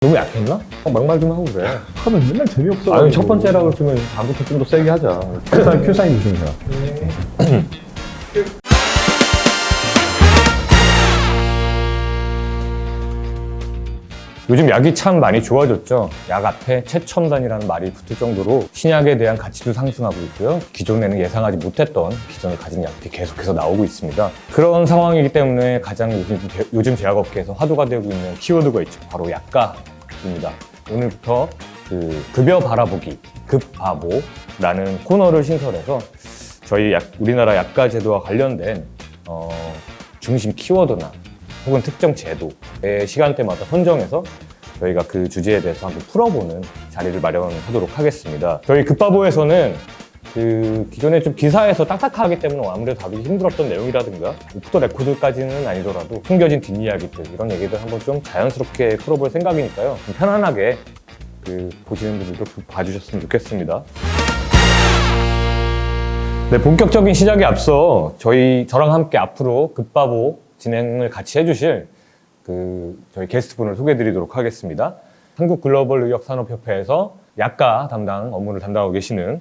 너무 약했나? 막말 좀 하고 그래. 하면 맨날 재미없어. 아니 첫 번째라고 그러면 다음부터 좀 더 세게 하자. 큐사인 주시면 돼요. 요즘 약이 참 많이 좋아졌죠. 약 앞에 최첨단이라는 말이 붙을 정도로 신약에 대한 가치도 상승하고 있고요. 기존에는 예상하지 못했던 기존에 가진 약들이 계속해서 나오고 있습니다. 그런 상황이기 때문에 가장 요즘 제약업계에서 화두가 되고 있는 키워드가 있죠. 바로 약가입니다. 오늘부터 그 급여 바라보기, 급바보라는 코너를 신설해서 저희 우리나라 약가 제도와 관련된 중심 키워드나 혹은 특정 제도의 시간대마다 선정해서 저희가 그 주제에 대해서 한번 풀어보는 자리를 마련하도록 하겠습니다. 저희 급바보에서는 그 기존에 좀 기사에서 딱딱하기 때문에 아무래도 다루기 힘들었던 내용이라든가 오프 더 레코드까지는 아니더라도 숨겨진 뒷이야기들 이런 얘기들 한번 좀 자연스럽게 풀어볼 생각이니까요. 좀 편안하게 보시는 분들도 봐주셨으면 좋겠습니다. 네, 본격적인 시작에 앞서 저랑 함께 앞으로 급바보 진행을 같이 해주실 저희 게스트분을 소개해드리도록 하겠습니다. 한국글로벌의학산업협회에서 약가 담당 업무를 담당하고 계시는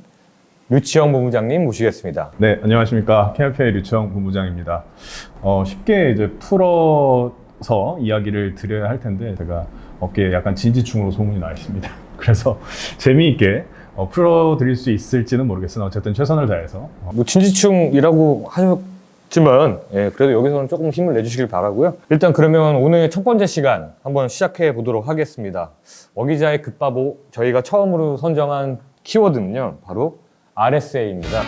류치영 본부장님 모시겠습니다. 네, 안녕하십니까. KRPA 류치영 본부장입니다. 쉽게 이제 풀어서 이야기를 드려야 할 텐데 제가 업계에 약간 진지충으로 소문이 나 있습니다. 그래서 재미있게 풀어드릴 수 있을지는 모르겠으나 어쨌든 최선을 다해서 진지충이라고 하셨지만 그래도 여기서는 조금 힘을 내주시길 바라고요. 일단 그러면 오늘 첫 번째 시간 한번 시작해 보도록 하겠습니다. 어기자의 급바보 저희가 처음으로 선정한 키워드는요 바로 RSA입니다.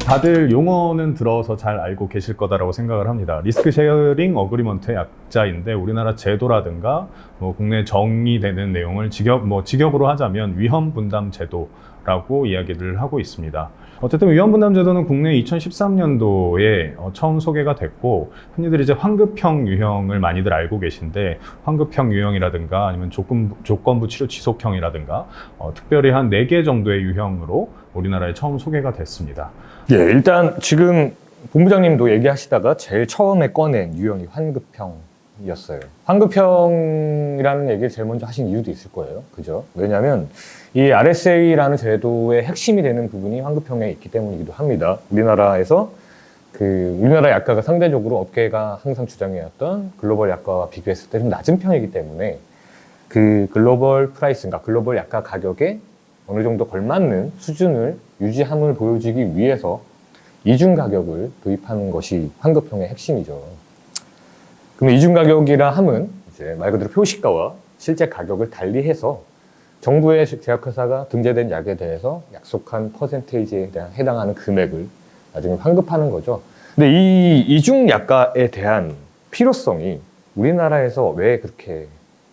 다들 용어는 들어서 잘 알고 계실 거다라고 생각을 합니다. 리스크 쉐어링 어그리먼트의 약자인데 우리나라 제도라든가 국내 정의되는 내용을 직역으로 하자면 위험 분담 제도라고 이야기를 하고 있습니다. 어쨌든 위험 분담 제도는 국내 2013년도에 처음 소개가 됐고 흔히들 이제 환급형 유형을 많이들 알고 계신데 환급형 유형이라든가 아니면 조건부 치료 지속형이라든가 특별히 한 4개 정도의 유형으로 우리나라에 처음 소개가 됐습니다. 예, 일단 지금 본부장님도 얘기하시다가 제일 처음에 꺼낸 유형이 환급형이었어요. 환급형이라는 얘기를 제일 먼저 하신 이유도 있을 거예요. 그죠? 왜냐하면 이 RSA라는 제도의 핵심이 되는 부분이 환급형에 있기 때문이기도 합니다. 우리나라에서 우리나라 약가가 상대적으로 업계가 항상 주장해왔던 글로벌 약가와 비교했을 때 좀 낮은 편이기 때문에 그 글로벌 프라이스인가 글로벌 약가 가격에 어느 정도 걸맞는 수준을 유지함을 보여주기 위해서 이중 가격을 도입하는 것이 환급형의 핵심이죠. 그럼 이중 가격이라 함은 이제 말 그대로 표시가와 실제 가격을 달리해서 정부의 제약회사가 등재된 약에 대해서 약속한 퍼센테이지에 해당하는 금액을 나중에 환급하는 거죠. 근데 이 이중 약가에 대한 필요성이 우리나라에서 왜 그렇게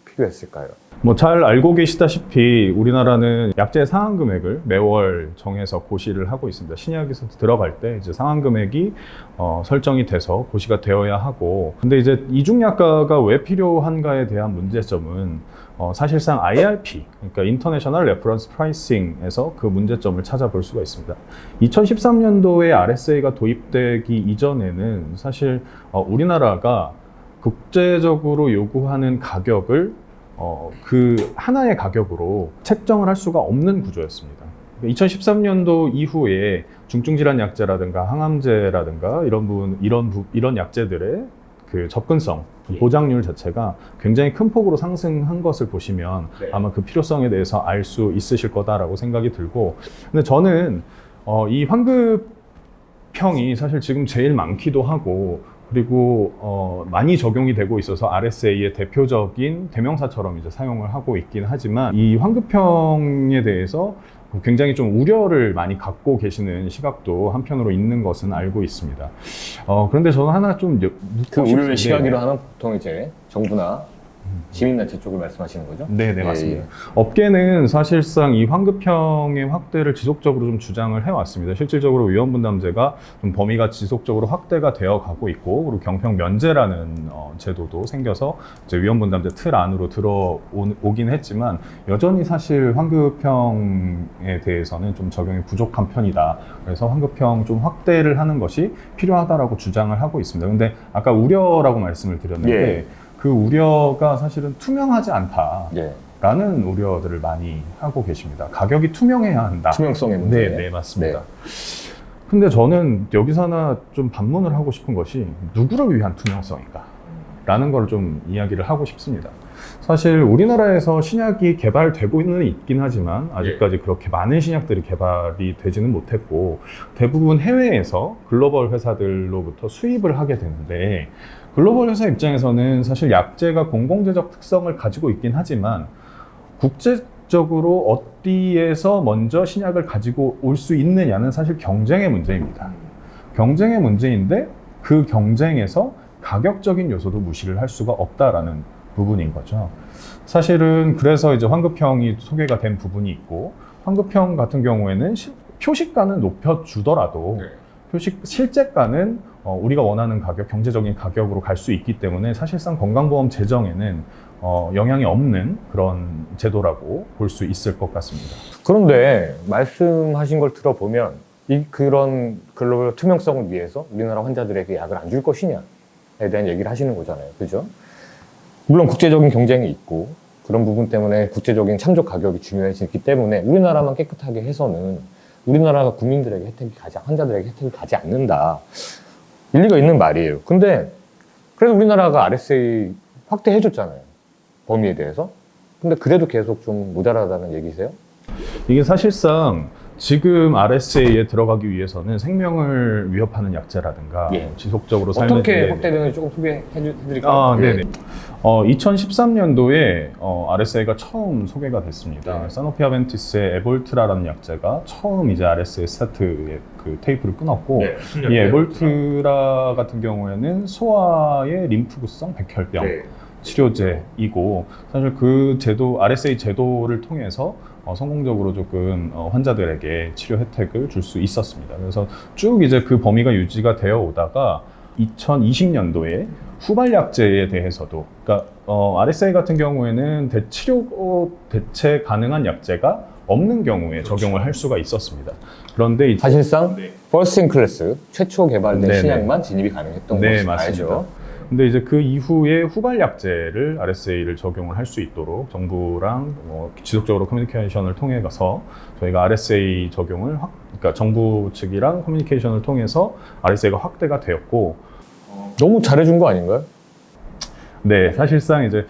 필요했을까요? 잘 알고 계시다시피 우리나라는 약제 상한 금액을 매월 정해서 고시를 하고 있습니다. 신약에서 들어갈 때 이제 상한 금액이 설정이 돼서 고시가 되어야 하고, 근데 이제 이중약가가 왜 필요한가에 대한 문제점은 사실상 IRP, 그러니까 인터내셔널 레퍼런스 프라이싱에서 그 문제점을 찾아볼 수가 있습니다. 2013년도에 RSA가 도입되기 이전에는 사실 우리나라가 국제적으로 요구하는 가격을 그 하나의 가격으로 책정을 할 수가 없는 구조였습니다. 2013년도 이후에 중증질환 약제라든가 항암제라든가 이런 약제들의 그 접근성, 보장률 자체가 굉장히 큰 폭으로 상승한 것을 보시면 아마 그 필요성에 대해서 알 수 있으실 거다라고 생각이 들고, 근데 저는 이 환급형이 사실 지금 제일 많기도 하고 그리고 많이 적용이 되고 있어서 RSA의 대표적인 대명사처럼 이제 사용을 하고 있긴 하지만 이 환급형에 대해서 굉장히 좀 우려를 많이 갖고 계시는 시각도 한편으로 있는 것은 알고 있습니다. 그런데 저는 하나 좀 그 우려의 시각이로 하면 보통 이제 정부나 시민단체 쪽을 말씀하시는 거죠? 네, 예, 맞습니다. 예. 업계는 사실상 이 환급형의 확대를 지속적으로 좀 주장을 해왔습니다. 실질적으로 위험분담제가 좀 범위가 지속적으로 확대가 되어 가고 있고, 그리고 경평 면제라는 제도도 생겨서 이제 위험분담제 틀 안으로 들어오긴 했지만, 여전히 사실 환급형에 대해서는 좀 적용이 부족한 편이다. 그래서 환급형 좀 확대를 하는 것이 필요하다라고 주장을 하고 있습니다. 근데 아까 우려라고 말씀을 드렸는데, 예. 그 우려가 사실은 투명하지 않다. 예. 라는 우려들을 많이 하고 계십니다. 가격이 투명해야 한다. 투명성의 문제. 네, 맞습니다. 근데 저는 여기서 하나 좀 반문을 하고 싶은 것이 누구를 위한 투명성인가? 라는 걸 좀 이야기를 하고 싶습니다. 사실 우리나라에서 신약이 개발되고는 있긴 하지만 아직까지 그렇게 많은 신약들이 개발이 되지는 못했고, 대부분 해외에서 글로벌 회사들로부터 수입을 하게 되는데, 글로벌 회사 입장에서는 사실 약제가 공공재적 특성을 가지고 있긴 하지만 국제적으로 어디에서 먼저 신약을 가지고 올 수 있느냐는 사실 경쟁의 문제입니다. 경쟁의 문제인데, 그 경쟁에서 가격적인 요소도 무시를 할 수가 없다라는 부분인 거죠. 사실은 그래서 이제 환급형이 소개가 된 부분이 있고, 환급형 같은 경우에는 표시가는 높여주더라도 실제가는 우리가 원하는 가격, 경제적인 가격으로 갈 수 있기 때문에 사실상 건강보험 재정에는 영향이 없는 그런 제도라고 볼 수 있을 것 같습니다. 그런데 말씀하신 걸 들어보면 그런 글로벌 투명성을 위해서 우리나라 환자들에게 약을 안 줄 것이냐에 대한 얘기를 하시는 거잖아요. 그죠? 물론 국제적인 경쟁이 있고 그런 부분 때문에 국제적인 참조 가격이 중요해지기 때문에 우리나라만 깨끗하게 해서는 우리나라가 국민들에게 환자들에게 혜택이 가지 않는다. 일리가 있는 말이에요. 근데 그래서 우리나라가 RSA 확대해줬잖아요. 범위에 대해서. 근데 그래도 계속 좀 모자라다는 얘기세요? 이게 사실상 지금 RSA에 들어가기 위해서는 생명을 위협하는 약제라든가 예. 지속적으로 어떻게 확대되는지 조금 소개해드릴까요? 네네. 2013년도에 RSA가 처음 소개가 됐습니다. 네. 사노피 아벤티스의 에볼트라라는 약제가 처음 이제 RSA 스타트의 그 테이프를 끊었고, 네. 이 에볼트라 같은 경우에는 소아의 림프구성 백혈병 네. 치료제이고, 사실 그 제도, RSA 제도를 통해서 성공적으로 조금 환자들에게 치료 혜택을 줄 수 있었습니다. 그래서 쭉 이제 그 범위가 유지가 되어 오다가 2020년도에 후발약제에 대해서도, 그러니까 RSA 같은 경우에는 대체 가능한 약제가 없는 경우에 적용을 할 수가 있었습니다. 그런데 이제 사실상 퍼스트 인 클래스 최초 개발된 네네. 신약만 진입이 가능했던 네, 것으로 맞습니다. 알죠. 근데 이제 그 이후에 후발약제를 RSA를 적용을 할 수 있도록 정부랑 지속적으로 커뮤니케이션을 통해서 저희가 RSA 적용을 그러니까 정부 측이랑 커뮤니케이션을 통해서 RSA가 확대가 되었고, 너무 잘해준 거 아닌가요? 네, 사실상 이제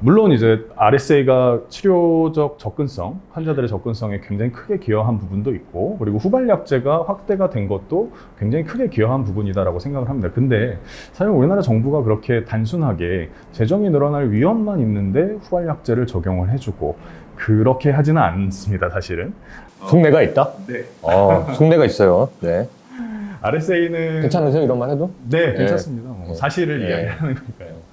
물론 이제 RSA가 치료적 접근성, 환자들의 접근성에 굉장히 크게 기여한 부분도 있고, 그리고 후발약제가 확대가 된 것도 굉장히 크게 기여한 부분이다라고 생각을 합니다. 근데 사실 우리나라 정부가 그렇게 단순하게 재정이 늘어날 위험만 있는데 후발약제를 적용을 해주고 그렇게 하지는 않습니다, 사실은. 속내가 있다? 네. 속내가 있어요. 네. RSA는 괜찮으세요? 이런 말 해도? 네, 괜찮습니다. 사실을 네. 이야기하는 거니까요.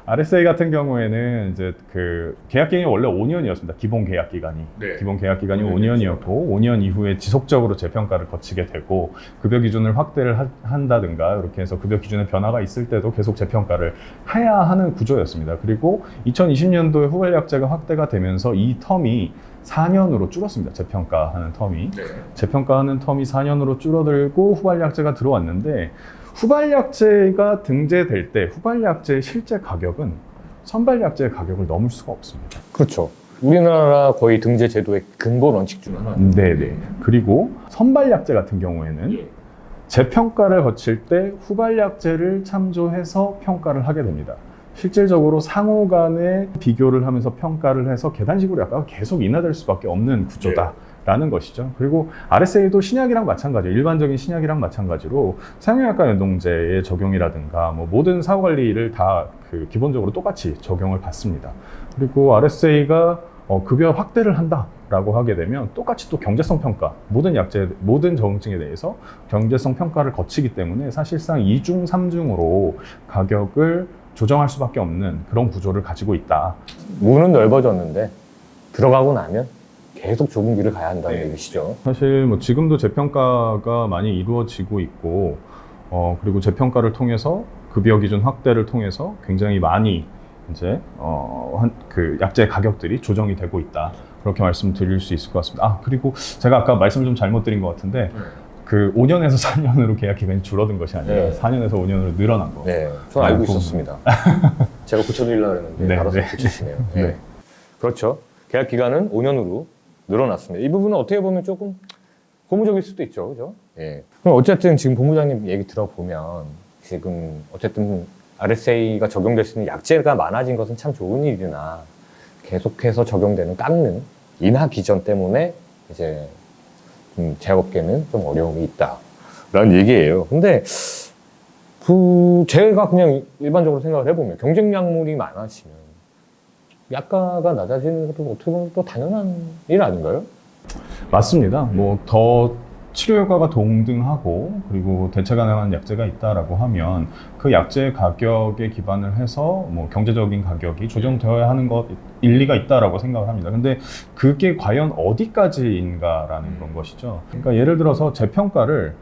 RSA 같은 경우에는 이제 그 계약 기간이 원래 5년이었습니다. 기본 계약 기간이. 네. 기본 계약 기간이 5년이었고 5년 이후에 지속적으로 재평가를 거치게 되고, 급여 기준을 확대를 한다든가 이렇게 해서 급여 기준에 변화가 있을 때도 계속 재평가를 해야 하는 구조였습니다. 그리고 2020년도에 후발약제가 확대가 되면서 이 텀이 4년으로 줄었습니다. 재평가하는 텀이. 네. 재평가하는 텀이 4년으로 줄어들고 후발약제가 들어왔는데, 후발약제가 등재될 때 후발약제의 실제 가격은 선발약제의 가격을 넘을 수가 없습니다. 그렇죠. 우리나라 거의 등재 제도의 근본 원칙 중 하나. 네네. 그리고 선발약제 같은 경우에는 재평가를 거칠 때 후발약제를 참조해서 평가를 하게 됩니다. 실질적으로 상호 간의 비교를 하면서 평가를 해서 계단식으로 약간 계속 인하될 수밖에 없는 구조다. 라는 것이죠. 그리고 RSA도 신약이랑 마찬가지예요. 일반적인 신약이랑 마찬가지로 사용약관 연동제의 적용이라든가 모든 사후 관리를 다 기본적으로 똑같이 적용을 받습니다. 그리고 RSA가 급여 확대를 한다라고 하게 되면 똑같이 또 경제성 평가, 모든 약제, 모든 적응증에 대해서 경제성 평가를 거치기 때문에 사실상 2중, 3중으로 가격을 조정할 수밖에 없는 그런 구조를 가지고 있다. 문은 넓어졌는데 들어가고 나면 계속 좁은 길을 가야 한다는 얘기시죠. 사실 뭐 지금도 재평가가 많이 이루어지고 있고, 그리고 재평가를 통해서 급여 기준 확대를 통해서 굉장히 많이 이제 그 약재 가격들이 조정이 되고 있다. 그렇게 말씀드릴 수 있을 것 같습니다. 아, 그리고 제가 아까 말씀 좀 잘못 드린 것 같은데 그 5년에서 4년으로 계약 기간이 줄어든 것이 아니라 네. 4년에서 5년으로 늘어난 거. 네, 저는 알고 있었습니다. 제가 고쳐드리려고 했는데 네, 알아서 네. 고치시네요. 네. 네. 그렇죠. 계약 기간은 5년으로 늘어났습니다. 이 부분은 어떻게 보면 조금 고무적일 수도 있죠, 그죠? 예. 그럼 어쨌든 지금 본부장님 얘기 들어보면 지금 어쨌든 RSA가 적용될 수 있는 약재가 많아진 것은 참 좋은 일이나 계속해서 적용되는 깎는 인하 기전 때문에 이제 제약업계는 좀 어려움이 있다라는 얘기예요. 근데 제가 그냥 일반적으로 생각을 해보면 경쟁약물이 많아지면 약가가 낮아지는 것도 어떻게 보면 또 당연한 일 아닌가요? 맞습니다. 뭐 더 치료 효과가 동등하고 그리고 대체 가능한 약재가 있다라고 하면 그 약재 가격에 기반을 해서 뭐 경제적인 가격이 조정되어야 하는 것 일리가 있다라고 생각을 합니다. 근데 그게 과연 어디까지인가라는 건 것이죠. 그러니까 예를 들어서 재평가를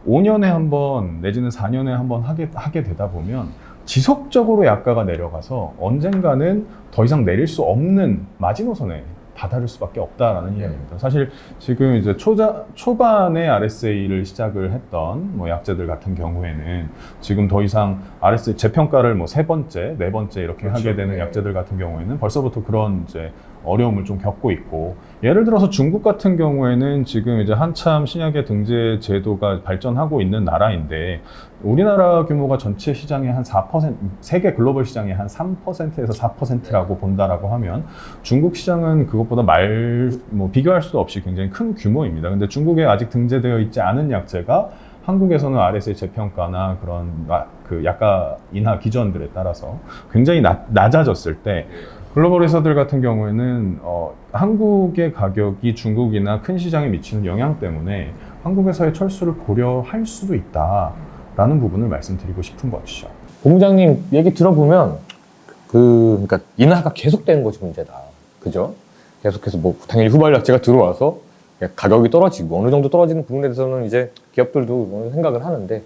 5년에 한 번 내지는 4년에 한 번 하게 되다 보면 지속적으로 약가가 내려가서 언젠가는 더 이상 내릴 수 없는 마지노선에 다다를 수밖에 없다라는 이야기입니다. 사실 지금 이제 초반에 RSA를 시작을 했던 뭐 약재들 같은 경우에는 지금 더 이상 RSA 재평가를 뭐 3번째, 4번째 이렇게 그렇죠. 하게 되는 약재들 같은 경우에는 벌써부터 그런 이제 어려움을 좀 겪고 있고, 예를 들어서 중국 같은 경우에는 지금 이제 한참 신약의 등재 제도가 발전하고 있는 나라인데 우리나라 규모가 전체 시장의 한 4%, 세계 글로벌 시장의 한 3%에서 4%라고 본다라고 하면 중국 시장은 그것보다 비교할 수도 없이 굉장히 큰 규모입니다. 근데 중국에 아직 등재되어 있지 않은 약재가 한국에서는 RSA 재평가나 그런 그 약가 인하 기준들에 따라서 굉장히 낮아졌을 때 글로벌 회사들 같은 경우에는 한국의 가격이 중국이나 큰 시장에 미치는 영향 때문에 한국 회사의 철수를 고려할 수도 있다라는 부분을 말씀드리고 싶은 것이죠. 본부장님 얘기 들어보면 그러니까 인하가 계속되는 것이 문제다. 그죠? 계속해서 뭐 당연히 후발약재가 들어와서 가격이 떨어지고 어느 정도 떨어지는 부분에 대해서는 이제 기업들도 생각을 하는데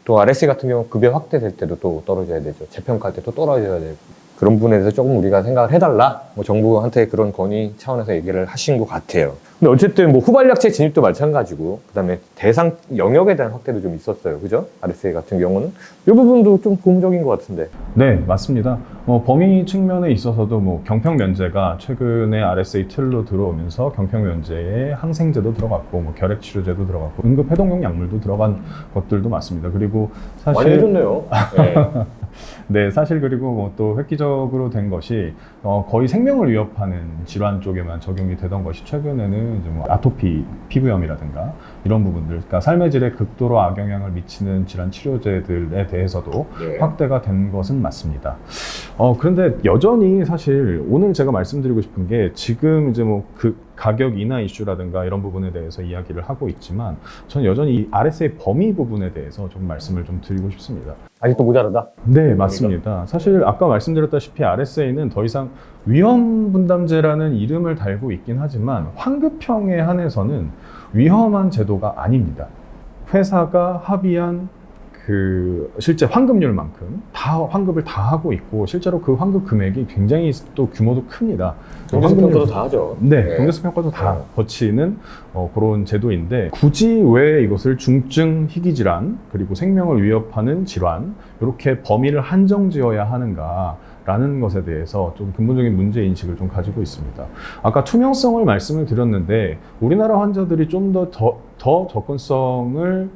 또 RSA 같은 경우 급여 확대될 때도 또 떨어져야 되죠. 재평가할 때 또 떨어져야 되고 그런 부분에 대해서 조금 우리가 생각을 해달라. 뭐 정부한테 그런 건의 차원에서 얘기를 하신 것 같아요. 근데 어쨌든 뭐 후발약재 진입도 마찬가지고 그다음에 대상 영역에 대한 확대도 좀 있었어요. 그죠? RSA 같은 경우는 이 부분도 좀 고무적인 것 같은데. 네, 맞습니다. 범위 측면에 있어서도 뭐 경평 면제가 최근에 RSA 틀로 들어오면서 경평 면제에 항생제도 들어갔고 뭐 결핵 치료제도 들어갔고 응급 해독용 약물도 들어간 것들도 맞습니다. 그리고 많이 사실 해줬네요. 네. 네, 사실 그리고 뭐 또 획기적으로 된 것이 거의 생명을 위협하는 질환 쪽에만 적용이 되던 것이 최근에는 이제 뭐 아토피 피부염이라든가 이런 부분들, 그러니까 삶의 질에 극도로 악영향을 미치는 질환 치료제들에 대해서도 네. 확대가 된 것은 맞습니다. 그런데 여전히 사실 오늘 제가 말씀드리고 싶은 게 지금 이제 뭐 그 가격 인하 이슈라든가 이런 부분에 대해서 이야기를 하고 있지만 저는 여전히 이 RSA 범위 부분에 대해서 좀 말씀을 좀 드리고 싶습니다. 아직도 모자르다? 네, 맞습니다. 사실 아까 말씀드렸다시피 RSA는 더 이상 위험 분담제라는 이름을 달고 있긴 하지만 환급형에 한해서는 위험한 제도가 아닙니다. 회사가 합의한 그 실제 환급률만큼 다 환급을 다 하고 있고 실제로 그 환급 금액이 굉장히 또 규모도 큽니다. 경제수평가도 다 하죠. 네, 경제수평가도 다 거치는 그런 제도인데 굳이 왜 이것을 중증 희귀질환 그리고 생명을 위협하는 질환 이렇게 범위를 한정지어야 하는가라는 것에 대해서 좀 근본적인 문제인식을 좀 가지고 있습니다. 아까 투명성을 말씀을 드렸는데 우리나라 환자들이 좀 더 접근성을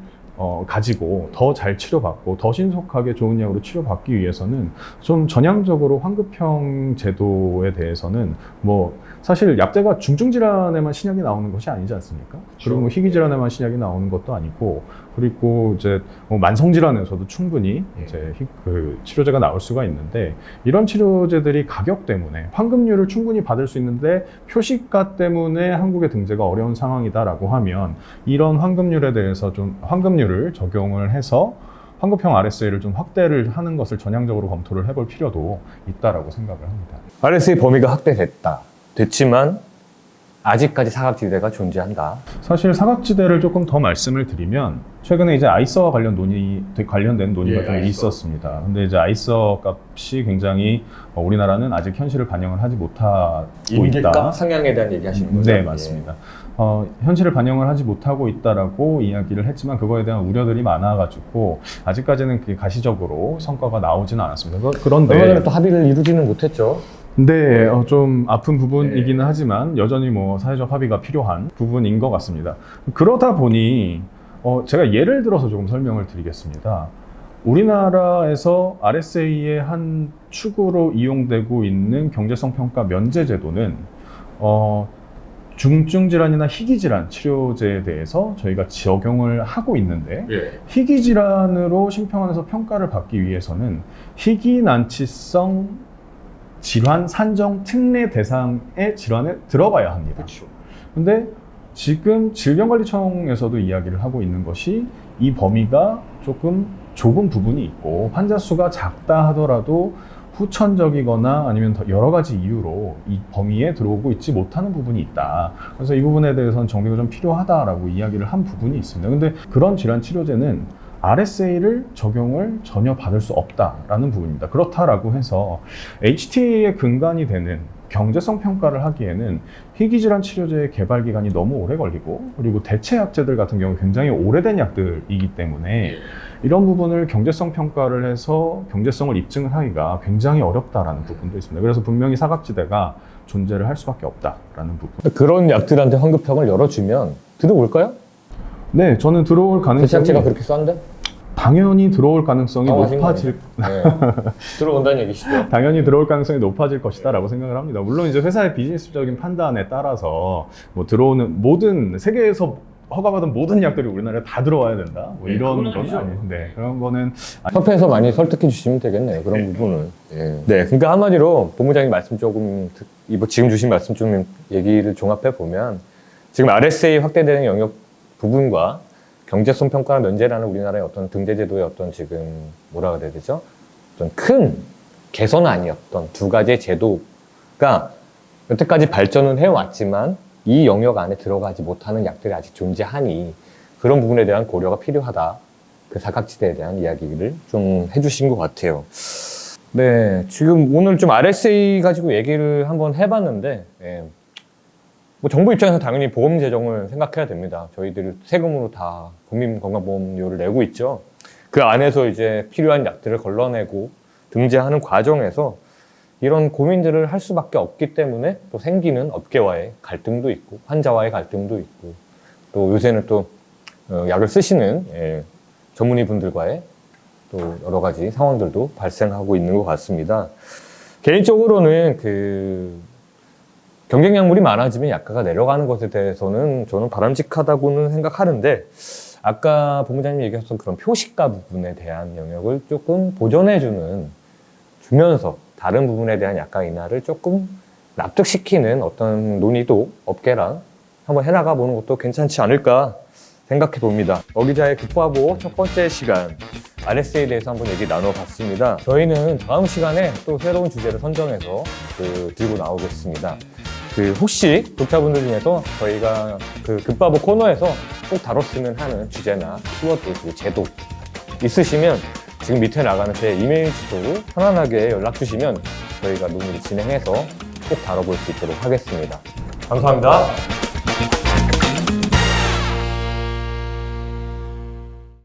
가지고 더 잘 치료받고 더 신속하게 좋은 약으로 치료받기 위해서는 좀 전향적으로 환급형 제도에 대해서는 뭐 사실 약재가 중증질환에만 신약이 나오는 것이 아니지 않습니까? 그리고 뭐 희귀질환에만 신약이 나오는 것도 아니고 그리고 이제 뭐 만성질환에서도 충분히 이제 그 치료제가 나올 수가 있는데 이런 치료제들이 가격 때문에 환급률을 충분히 받을 수 있는데 표시가 때문에 한국의 등재가 어려운 상황이다라고 하면 이런 환급률에 대해서 좀 환급률을 적용을 해서 환급형 RSA를 좀 확대를 하는 것을 전향적으로 검토를 해볼 필요도 있다라고 생각을 합니다. RSA 범위가 됐지만 아직까지 사각지대가 존재한다. 사실 사각지대를 조금 더 말씀을 드리면 최근에 이제 아이서와 관련된 논의가 예, 좀 아이서. 있었습니다. 근데 이제 아이서 값이 굉장히 우리나라는 아직 현실을 반영을 하지 못하고 임대값 있다. 상향에 대한 얘기하시는 거죠? 네, 맞습니다. 현실을 반영을 하지 못하고 있다라고 이야기를 했지만 그거에 대한 우려들이 많아가지고 아직까지는 그게 가시적으로 성과가 나오지는 않았습니다. 그런데 얼마 전에 또 합의를 이루지는 못했죠. 네, 좀 아픈 부분이기는 하지만 여전히 뭐 사회적 합의가 필요한 부분인 것 같습니다. 그러다 보니 제가 예를 들어서 조금 설명을 드리겠습니다. 우리나라에서 RSA의 한 축으로 이용되고 있는 경제성 평가 면제 제도는 중증 질환이나 희귀 질환 치료제에 대해서 저희가 적용을 하고 있는데 희귀 질환으로 심평원에서 평가를 받기 위해서는 희귀 난치성 질환 산정 특례 대상의 질환에 들어가야 합니다. 그렇죠. 근데 지금 질병관리청에서도 이야기를 하고 있는 것이 이 범위가 조금 좁은 부분이 있고 환자 수가 작다 하더라도 후천적이거나 아니면 더 여러 가지 이유로 이 범위에 들어오고 있지 못하는 부분이 있다. 그래서 이 부분에 대해서는 정비가 좀 필요하다라고 이야기를 한 부분이 있습니다. 근데 그런 질환 치료제는 RSA를 적용을 전혀 받을 수 없다라는 부분입니다. 그렇다라고 해서 HTA의 근간이 되는 경제성 평가를 하기에는 희귀질환 치료제의 개발 기간이 너무 오래 걸리고 그리고 대체 약제들 같은 경우 굉장히 오래된 약들이기 때문에 이런 부분을 경제성 평가를 해서 경제성을 입증을 하기가 굉장히 어렵다라는 부분도 있습니다. 그래서 분명히 사각지대가 존재를 할 수밖에 없다라는 부분. 그런 약들한테 환급형을 열어주면 들어올까요? 네, 저는 들어올 가능성이 대체약제가 그렇게 싼데? 당연히 들어올 가능성이 당황하신 높아질 네. 들어온다는 얘기시죠? 당연히 들어올 가능성이 높아질 것이다라고 생각을 합니다. 물론 이제 회사의 비즈니스적인 판단에 따라서 뭐 들어오는 모든 세계에서 허가받은 모든 약들이 우리나라에 다 들어와야 된다. 뭐 이런 건 아닌데 그런 거는 협회에서 많이 설득해 주시면 되겠네요. 그런 부분은. 네, 그러니까 한마디로 본부장님 말씀 조금 지금 주신 말씀 좀 얘기를 종합해 보면 지금 RSA 확대되는 영역 부분과 경제성 평가나 면제라는 우리나라의 어떤 등재제도의 어떤 지금 뭐라 그래야 되죠? 어떤 큰 개선안이었던 두 가지의 제도가 여태까지 발전은 해왔지만 이 영역 안에 들어가지 못하는 약들이 아직 존재하니 그런 부분에 대한 고려가 필요하다. 그 사각지대에 대한 이야기를 좀 해주신 것 같아요. 네, 지금 오늘 좀 RSA 가지고 얘기를 한번 해봤는데 뭐 정부 입장에서 당연히 보험 재정을 생각해야 됩니다. 저희들 세금으로 다 국민건강보험료를 내고 있죠. 그 안에서 이제 필요한 약들을 걸러내고 등재하는 과정에서 이런 고민들을 할 수밖에 없기 때문에 또 생기는 업계와의 갈등도 있고 환자와의 갈등도 있고 또 요새는 또 약을 쓰시는 전문의 분들과의 또 여러 가지 상황들도 발생하고 있는 것 같습니다. 개인적으로는 경쟁 약물이 많아지면 약가가 내려가는 것에 대해서는 저는 바람직하다고는 생각하는데 아까 본부장님 얘기하셨던 그런 표시가 부분에 대한 영역을 조금 주면서 다른 부분에 대한 약가 인하를 조금 납득시키는 어떤 논의도 업계랑 한번 해나가 보는 것도 괜찮지 않을까 생각해 봅니다. 어기자의 급화보 첫 번째 시간 RSA에 대해서 한번 얘기 나눠봤습니다. 저희는 다음 시간에 또 새로운 주제를 선정해서 들고 나오겠습니다. 혹시 독자분들 중에서 저희가 급바보 코너에서 꼭 다뤘으면 하는 주제나 키워드, 제도 있으시면 지금 밑에 나가는 제 이메일 주소로 편안하게 연락 주시면 저희가 논의를 진행해서 꼭 다뤄볼 수 있도록 하겠습니다. 감사합니다.